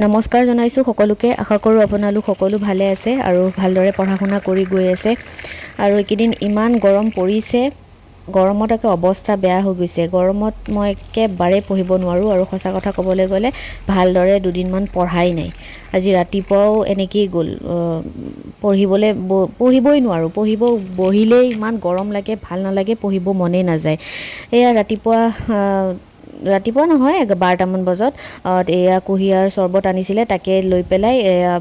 নমস্কাৰ জনাইছোঁ সকলোকে। আশা কৰোঁ আপোনালোক সকলো ভালে আছে আৰু ভালদৰে পঢ়া শুনা কৰি গৈ আছে। আৰু এইকেইদিন ইমান গৰম পৰিছে, গৰমত একে অৱস্থা বেয়া হৈ গৈছে। গৰমত মই একেবাৰে পঢ়িব নোৱাৰোঁ আৰু সঁচা কথা ক'বলৈ গ'লে ভালদৰে দুদিনমান পঢ়াই নাই। আজি ৰাতিপুৱাও এনেকেই গ'ল, পঢ়িবই নোৱাৰোঁ। পঢ়িব বহিলেই ইমান গৰম লাগে, ভাল নালাগে, পঢ়িব মনেই নাযায়। এয়া ৰাতিপুৱা নহয় 12টামান বজাত এয়া কুঁহিয়াৰ চৰ্বত আনিছিলে, তাকে লৈ পেলাই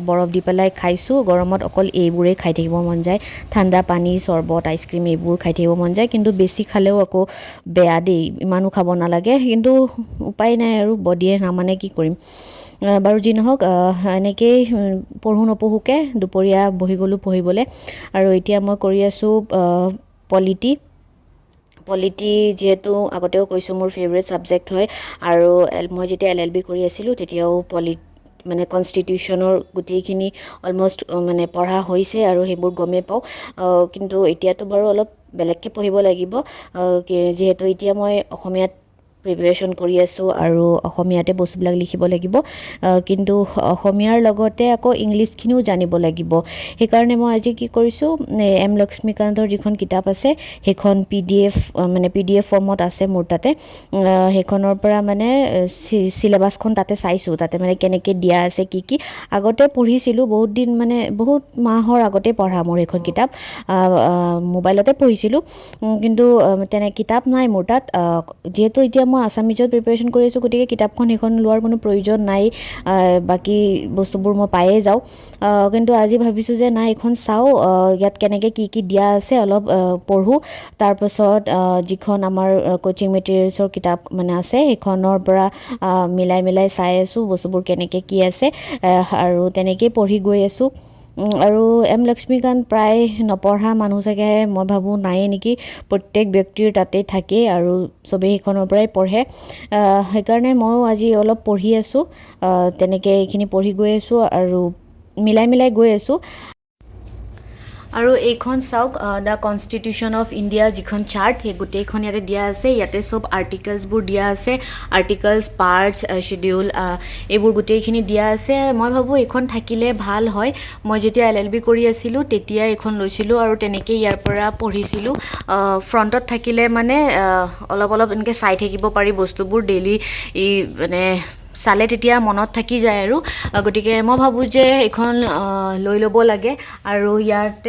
বৰফ দি পেলাই খাইছোঁ। গৰমত অকল এইবোৰেই খাই থাকিব মন যায়, ঠাণ্ডা পানী, চৰ্বত, আইচক্ৰীম এইবোৰ খাই থাকিব মন যায়। কিন্তু বেছি খালেও আকৌ বেয়া দেই, ইমানো খাব নালাগে। কিন্তু উপায় নাই আৰু, বডিয়ে নামানে, কি কৰিম। বাৰু যি নহওক, এনেকেই পঢ়োঁ নপঢ়োকৈ দুপৰীয়া বহি গ'লোঁ পঢ়িবলৈ। আৰু এতিয়া মই কৰি আছোঁ পলিটি, যিহেতু আগতেও কৈছোঁ মোৰ ফেভৰেট ছাবজেক্ট হয়। আৰু মই যেতিয়া LLB কৰি আছিলোঁ তেতিয়াও মানে কনষ্টিটিউশ্যনৰ গোটেইখিনি অলমষ্ট মানে পঢ়া হৈছে আৰু সেইবোৰ গমেই পাওঁ। কিন্তু এতিয়াতো বাৰু অলপ বেলেগকৈ পঢ়িব লাগিব, যিহেতু এতিয়া মই অসমীয়াত প্ৰিপেৰেশ্যন কৰি আছোঁ আৰু অসমীয়াতে বস্তুবিলাক লিখিব লাগিব। কিন্তু অসমীয়াৰ লগতে আকৌ ইংলিছখিনিও জানিব লাগিব। সেইকাৰণে মই আজি কি কৰিছোঁ, এম লক্ষ্মীকান্তৰ যিখন কিতাপ আছে সেইখন PDF ফৰ্মত আছে মোৰ তাতে। সেইখনৰ পৰা মানে চিলেবাছখন তাতে চাইছোঁ, তাতে মানে কেনেকৈ দিয়া আছে, কি আগতে পঢ়িছিলোঁ, বহুত মাহৰ আগতে পঢ়া মোৰ এইখন কিতাপ। মোবাইলতে পঢ়িছিলোঁ, কিন্তু তেনে কিতাপ নাই মোৰ তাত। যিহেতু এতিয়া মই আছামিজত প্ৰিপেৰেশ্যন কৰি আছোঁ, গতিকে কিতাপখন সেইখন লোৱাৰ কোনো প্ৰয়োজন নাই, বাকী বস্তুবোৰ মই পায়ে যাওঁ। কিন্তু আজি ভাবিছোঁ যে নাই, এইখন চাওঁ, ইয়াত কেনেকৈ কি দিয়া আছে অলপ পঢ়োঁ। তাৰপাছত যিখন আমাৰ কোচিং মেটেৰিয়েলছৰ কিতাপ মানে আছে, সেইখনৰ পৰা মিলাই চাই আছোঁ বস্তুবোৰ কেনেকৈ কি আছে, আৰু তেনেকেই পঢ়ি গৈ আছোঁ। আৰু এম লক্ষ্মীকান্ত প্ৰায় নপঢ়া মানুহ চাগে মই ভাবোঁ নায়েই নেকি। প্ৰত্যেক ব্যক্তিৰ তাতেই থাকেই আৰু চবেই সেইখনৰ পৰাই পঢ়ে। সেইকাৰণে ময়ো আজি অলপ পঢ়ি আছোঁ, তেনেকৈ এইখিনি পঢ়ি গৈ আছোঁ আৰু মিলাই গৈ আছোঁ। আৰু এইখন চাওক, দ্য কনষ্টিটিউশ্যন অফ ইণ্ডিয়া যিখন চাৰ্ট, সেই গোটেইখন ইয়াতে দিয়া আছে। ইয়াতে চব আৰ্টিকলছবোৰ দিয়া আছে, আৰ্টিকলছ, পাৰ্টছ, শ্বেডিউল, এইবোৰ গোটেইখিনি দিয়া আছে। মই ভাবোঁ এইখন থাকিলে ভাল হয়। মই যেতিয়া LLB কৰি আছিলোঁ তেতিয়া এইখন লৈছিলোঁ আৰু তেনেকেই ইয়াৰ পৰা পঢ়িছিলোঁ। ফ্ৰণ্টত থাকিলে মানে অলপ এনেকৈ চাই থাকিব পাৰি বস্তুবোৰ, ডেইলি মানে চালে তেতিয়া মনত থাকি যায় আৰু। গতিকে মই ভাবোঁ যে এইখন লৈ ল'ব লাগে। আৰু ইয়াত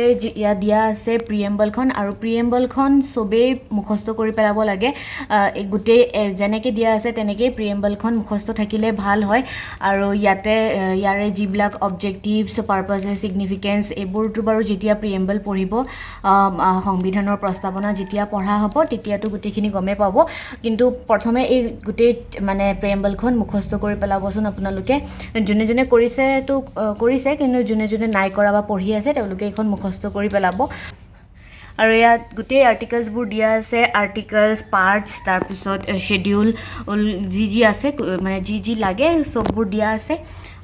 দিয়া আছে প্ৰিএম্বলখন, আৰু প্ৰিএম্বলখন চবেই মুখস্থ কৰি পেলাব লাগে। গোটেই যেনেকৈ দিয়া আছে তেনেকেই প্ৰিএম্বলখন মুখস্থ থাকিলে ভাল হয়। আৰু ইয়াৰে যিবিলাক অবজেক্টিভছ, পাৰ্পাছেছ, ছিগনিফিকেঞ্চ, এইবোৰতো বাৰু যেতিয়া প্ৰিএম্বল পঢ়িব, সংবিধানৰ প্ৰস্তাৱনা যেতিয়া পঢ়া হ'ব তেতিয়াতো গোটেইখিনি গমেই পাব। কিন্তু প্ৰথমে এই গোটেই মানে প্ৰিএম্বলখন মুখস্থ কৰি পেলাবচোন আপোনালোকে। যোনে কৰিছেতো কৰিছে, কিন্তু যোনে নাই কৰা বা পঢ়ি আছে তেওঁলোকে এইখন মুখস্থ কৰি পেলাব। আৰু ইয়াত গোটেই আৰ্টিকলছবোৰ দিয়া আছে, আৰ্টিকলছ, পাৰ্টছ, তাৰপিছত শ্বেডিউল, যি আছে মানে যি লাগে চববোৰ দিয়া আছে।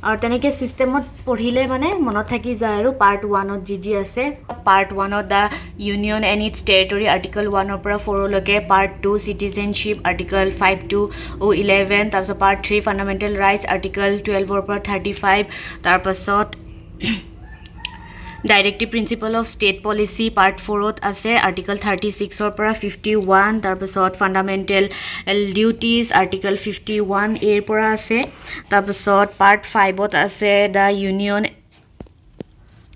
আৰু তেনেকৈ ছিষ্টেমত পঢ়িলে মানে মনত থাকি যায় আৰু। পাৰ্ট 1ত যি আছে, পাৰ্ট 1ত the union and its territory, article 1ৰ পৰা 4লৈকে। Part 2 citizenship, article 5 to 11। তাৰপিছত পাৰ্ট 3 ফাণ্ডামেণ্টেল ৰাইটছ, আৰ্টিকল 12ৰ পৰা 35। তাৰপাছত directive principle of state policy part 4ত আছে, আৰ্টিকল 36ৰ পৰা 51। তাৰপিছত ফাণ্ডামেণ্টেল ডিউটিজ, আৰ্টিকল 51A পৰা আছে। তাৰপিছত পাৰ্ট 5ত আছে দ্য ইউনিয়ন,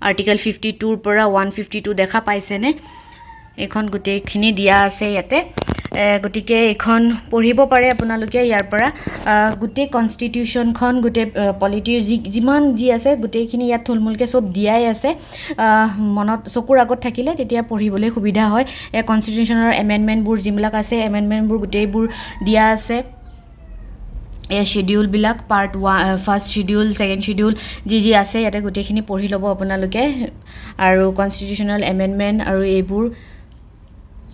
আৰ্টিকল 52ৰ পৰা 152। দেখা পাইছেনে? এইখন গোটেইখিনি দিয়া আছে ইয়াতে। গতিকে এইখন পঢ়িব পাৰে আপোনালোকে ইয়াৰ পৰা। গোটেই কনষ্টিটিউশ্যনখন, গোটেই পলিটিৰ যিমান আছে গোটেইখিনি ইয়াত থুলমূলকৈ চব দিয়াই আছে। মনত চকুৰ আগত থাকিলে তেতিয়া পঢ়িবলৈ সুবিধা হয়। কনষ্টিটিউশ্যনৰ এমেণ্ডমেণ্টবোৰ যিবিলাক আছে, এমেণ্ডমেণ্টবোৰ গোটেইবোৰ দিয়া আছে। শ্বেডিউলবিলাক, part 1 first schedule, second schedule, যি আছে ইয়াতে গোটেইখিনি পঢ়ি ল'ব আপোনালোকে। আৰু কনষ্টিটিউশ্যনেল এমেণ্ডমেণ্ট আৰু এইবোৰ,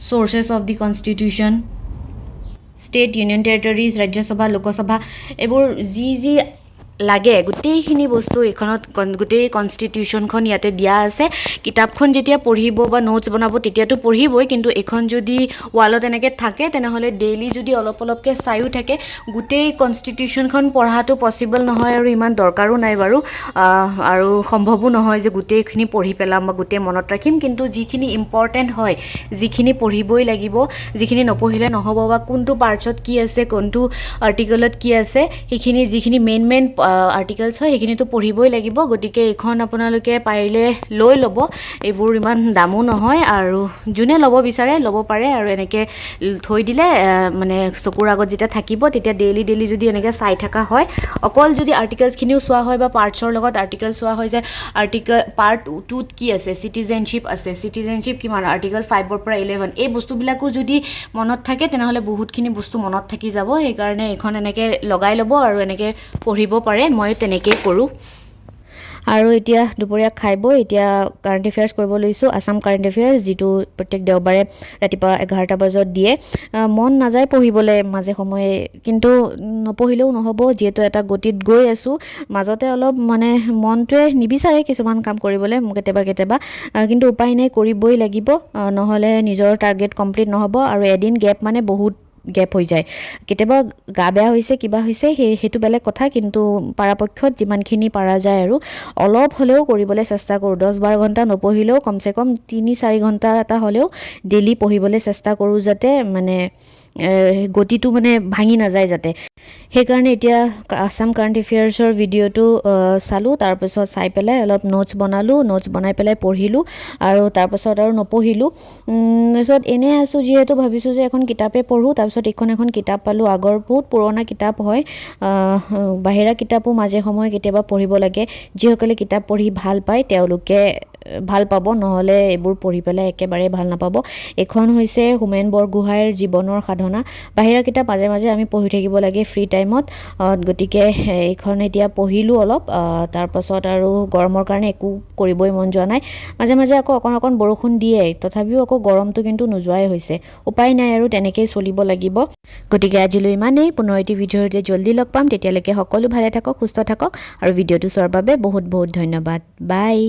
sources of the constitution, state, union territories, Rajya Sabha, Lok Sabha, এইবোৰ যি লাগে গোটেইখিনি বস্তু এইখনত গোটেই কনষ্টিটিউশ্যনখন ইয়াতে দিয়া আছে কিতাপখন যেতিয়া পঢ়িব বা নোটছ বনাব তেতিয়াতো পঢ়িবই কিন্তু এইখন যদি ৱালত এনেকৈ থাকে তেনেহ'লে ডেইলি যদি অলপ অলপকৈ চায়ো থাকে গোটেই কনষ্টিটিউশ্যনখন পঢ়াটো পচিবল নহয় আৰু ইমান দৰকাৰো নাই বাৰু আৰু সম্ভৱো নহয় যে গোটেইখিনি পঢ়ি পেলাম বা গোটেই মনত ৰাখিম কিন্তু যিখিনি ইম্পৰ্টেণ্ট হয় যিখিনি পঢ়িবই লাগিব যিখিনি নপঢ়িলে নহ'ব বা কোনটো পাৰ্টছত কি আছে কোনটো আৰ্টিকলত কি আছে সেইখিনি যিখিনি মেইন আৰ্টিকলছ হয় সেইখিনিতো পঢ়িবই লাগিব গতিকে এইখন আপোনালোকে পাৰিলে লৈ ল'ব এইবোৰ ইমান দামো নহয় আৰু যোনে ল'ব বিচাৰে ল'ব পাৰে আৰু এনেকৈ থৈ দিলে মানে চকুৰ আগত যেতিয়া থাকিব তেতিয়া ডেইলি যদি এনেকৈ চাই থকা হয় অকল যদি আৰ্টিকলছখিনিও চোৱা হয় বা পাৰ্টছৰ লগত আৰ্টিকল চোৱা হয় যে আৰ্টিকল পাৰ্ট 2ত কি আছে চিটিজেনশ্বিপ আছে চিটিজেনশ্বিপ কিমান আৰ্টিকল 5ৰ পৰা 11 এই বস্তুবিলাকো যদি মনত থাকে তেনেহ'লে বহুতখিনি বস্তু মনত থাকি যাব সেইকাৰণে এইখন এনেকৈ লগাই ল'ব আৰু এনেকৈ পঢ়িব পাৰে মই তেনেকেই কৰোঁ আৰু এতিয়া দুপৰীয়া খাই বৈ এতিয়া কাৰেণ্ট এফেয়াৰ্ছ কৰিব লৈছোঁ আছাম কাৰেণ্ট এফেয়াৰ্ছ যিটো প্ৰত্যেক দেওবাৰে ৰাতিপুৱা 11টা বজাত দিয়ে মন নাযায় পঢ়িবলৈ মাজে সময়ে কিন্তু নপঢ়িলেও নহ'ব যিহেতু এটা গতিত গৈ আছোঁ মাজতে অলপ মানে মনটোৱে নিবিচাৰে কিছুমান কাম কৰিবলৈ কেতিয়াবা কিন্তু উপায় নাই কৰিবই লাগিব নহ'লে নিজৰ টাৰ্গেট কমপ্লিট নহ'ব আৰু এদিন গেপ মানে বহুত গেপ হৈ যায় কেতিয়াবা গা বেয়া হৈছে কিবা হৈছে সেইটো বেলেগ কথা কিন্তু পৰাপক্ষত যিমানখিনি পৰা যায় আৰু অলপ হ'লেও কৰিবলৈ চেষ্টা কৰোঁ 10-12 ঘণ্টা নপঢ়িলেও কমচে কম 3-4 ঘণ্টা এটা হ'লেও ডেইলি পঢ়িবলৈ চেষ্টা কৰোঁ যাতে মানে গতিটো মানে ভাঙি নাযায় যাতে সেইকাৰণে এতিয়া আছাম কাৰেণ্ট এফেয়াৰ্ছৰ ভিডিঅ'টো চালোঁ তাৰপিছত চাই পেলাই অলপ নোটছ বনাই পেলাই পঢ়িলোঁ আৰু তাৰপাছত আৰু নপঢ়িলোঁ তাৰপিছত এনেই আছোঁ যিহেতু ভাবিছোঁ যে এখন কিতাপে পঢ়োঁ তাৰপিছত এখন কিতাপ পালোঁ আগৰ বহুত পুৰণা কিতাপ হয় বাহিৰা কিতাপো মাজে সময়ে কেতিয়াবা পঢ়িব লাগে যিসকলে কিতাপ পঢ়ি ভাল পায় তেওঁলোকে ভাল পাব নহ'লে এইবোৰ পঢ়ি পেলাই একেবাৰে ভাল নাপাব এখন হৈছে হোমেন বৰগোহাঁইৰ জীৱনৰ সাধনা বাহিৰা কিতাপ মাজে মাজে আমি পঢ়ি থাকিব লাগে ফ্ৰী টাইমত গতিকে এইখন এতিয়া পঢ়িলোঁ অলপ তাৰপাছত আৰু গৰমৰ কাৰণে একো কৰিবই মন যোৱা নাই মাজে মাজে আকৌ অকণ বৰষুণ দিয়ে তথাপিও আকৌ গৰমটো কিন্তু নোযোৱাই হৈছে উপায় নাই আৰু তেনেকেই চলিব লাগিব গতিকে আজিলৈ ইমানেই পুনৰ এটি ভিডিঅ'তে জল্দি লগ পাম তেতিয়ালৈকে সকলো ভালে থাকক সুস্থ থাকক আৰু ভিডিঅ'টো চোৱাৰ বাবে বহুত বহুত ধন্যবাদ বাই